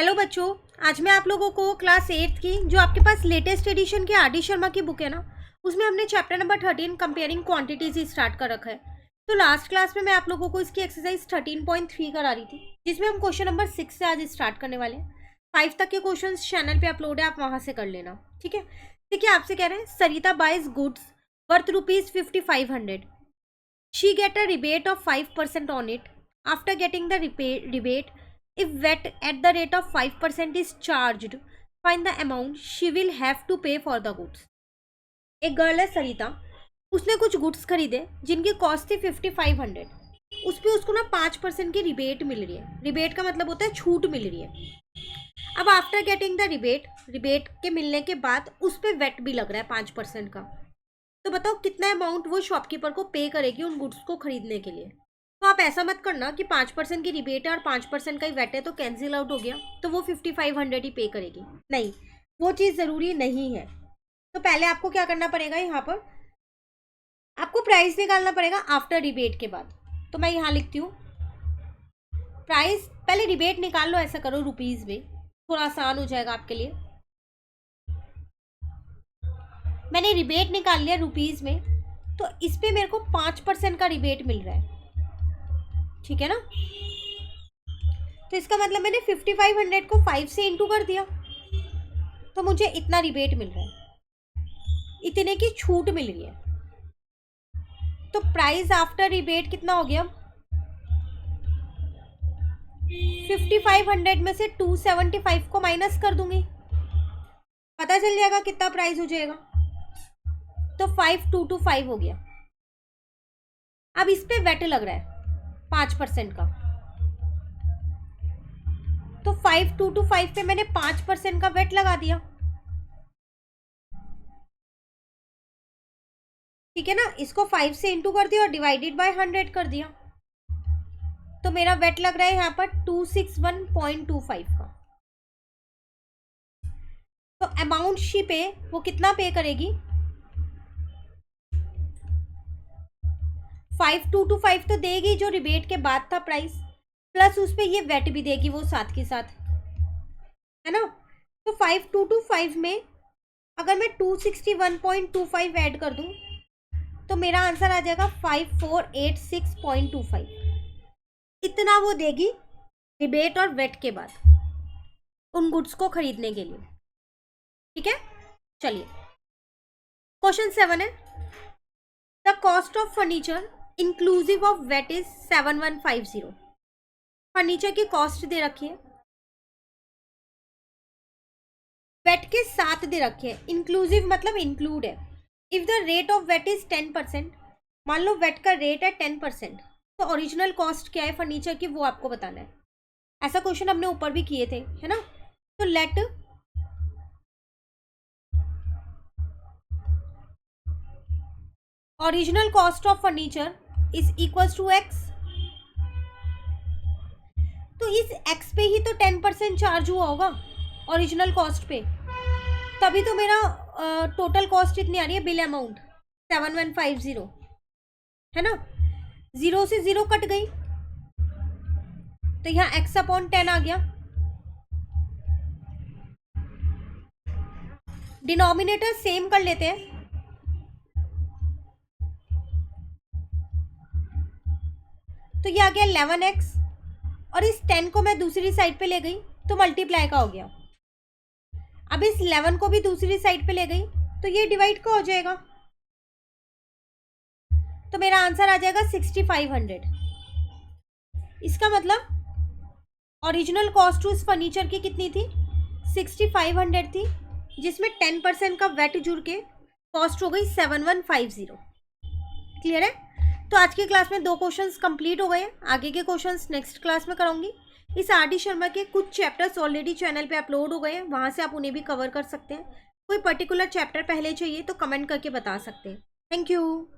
Hello बच्चों, आज मैं आप लोगों को क्लास 8th की जो आपके पास लेटेस्ट एडिशन की आर डी शर्मा की बुक है ना, उसमें हमने चैप्टर नंबर 13 कंपेयरिंग क्वांटिटीज ही स्टार्ट कर रखा है। तो लास्ट क्लास में मैं आप लोगों को इसकी एक्सरसाइज 13.3 करा रही थी, जिसमें हम क्वेश्चन नंबर 6 से आज स्टार्ट करने वाले हैं। 5 तक के क्वेश्चन चैनल पे अपलोड है, आप वहां से कर लेना। ठीक है, देखिए आपसे कह रहे हैं Sarita buys goods worth ₹5500। She get a rebate of 5% on it. After getting the rebate, if VAT at the rate of 5% is charged, find the amount she will have to pay for the goods. एक girl है सरिता, उसने कुछ goods खरीदे जिनकी cost थी 5500। उस पर उसको ना 5% की रिबेट मिल रही है। रिबेट का मतलब होता है छूट मिल रही है। अब आफ्टर गेटिंग द रिबेट के मिलने के बाद उस पर वेट भी लग रहा है 5% का। तो बताओ कितना अमाउंट वो शॉपकीपर को पे करेगी उन गुड्स को खरीदने के लिए। तो आप ऐसा मत करना कि 5% की रिबेट है और 5% का ही वेट है तो कैंसिल आउट हो गया तो वो 5500 ही पे करेगी। नहीं, वो चीज़ ज़रूरी नहीं है। तो पहले आपको क्या करना पड़ेगा, यहाँ पर आपको प्राइस निकालना पड़ेगा आफ्टर रिबेट के बाद। तो मैं यहाँ लिखती हूँ प्राइस, पहले रिबेट निकाल लो, ऐसा करो रुपीज़ में, थोड़ा आसान हो जाएगा आपके लिए। मैंने रिबेट निकाल लिया रुपीज़ में, तो इस पर मेरे को 5% का रिबेट मिल रहा है। ठीक है ना, तो इसका मतलब मैंने 5500 को 5 से इंटू कर दिया तो मुझे इतना रिबेट मिल रहा है, इतने की छूट मिल रही है। तो प्राइस आफ्टर रिबेट कितना हो गया, 5500 में से 275 को माइनस कर दूंगी, पता चल जाएगा कितना प्राइस हो जाएगा। तो 5225 हो गया। अब इस पे वेट लग रहा है 5% का, तो 5225 पे मैंने 5% का वेट लगा दिया। ठीक है ना, इसको 5 से इंटू कर दिया और डिवाइडेड बाय 100 कर दिया, तो मेरा वेट लग रहा है यहाँ पर 261.25 का। तो अमाउंट शी पे वो कितना पे करेगी, 5225 तो देगी जो रिबेट के बाद था प्राइस, प्लस उस पर ये वेट भी देगी वो साथ के साथ, है ना। तो 5225 में अगर मैं 261.25 ऐड कर दूं तो मेरा आंसर आ जाएगा 5486.25। इतना वो देगी रिबेट और वेट के बाद उन गुड्स को खरीदने के लिए। ठीक है, चलिए क्वेश्चन 7 है, the cost of furniture inclusive of VAT is 7150। Furniture की कॉस्ट दे रखी है, वेट के साथ दे रखी है, इंक्लूसिव मतलब इंक्लूड है। If the rate of VAT is 10%, मान लो वेट का रेट है 10%, तो ओरिजिनल कॉस्ट क्या है फर्नीचर की वो आपको बताना है। ऐसा क्वेश्चन हमने ऊपर भी किए थे, है ना। तो let original cost of furniture is equals to X. तो इस एक्स पे ही तो 10% चार्ज हुआ होगा ओरिजिनल कॉस्ट पे, तभी तो मेरा टोटल कॉस्ट इतनी आ रही है, बिल अमाउंट 7150, है ना। 0 से 0 कट गई तो यहाँ x अपॉन 10 आ गया। डिनोमिनेटर सेम कर लेते हैं, तो ये आ गया 11x, और इस 10 को मैं दूसरी साइड पे ले गई तो मल्टीप्लाई का हो गया। अब इस 11 को भी दूसरी साइड पे ले गई तो ये डिवाइड का हो जाएगा, तो मेरा आंसर आ जाएगा 6500। इसका मतलब ओरिजिनल कॉस्ट उस फर्नीचर की कितनी थी, 6500 थी, जिसमें 10% का वेट जुड़ के कॉस्ट हो गई 7150। क्लियर है। तो आज की क्लास में 2 क्वेश्चंस कंप्लीट हो गए, आगे के क्वेश्चंस नेक्स्ट क्लास में कराऊंगी। इस आर डी शर्मा के कुछ चैप्टर्स ऑलरेडी चैनल पे अपलोड हो गए हैं, वहां से आप उन्हें भी कवर कर सकते हैं। कोई पर्टिकुलर चैप्टर पहले चाहिए तो कमेंट करके बता सकते हैं। Thank you.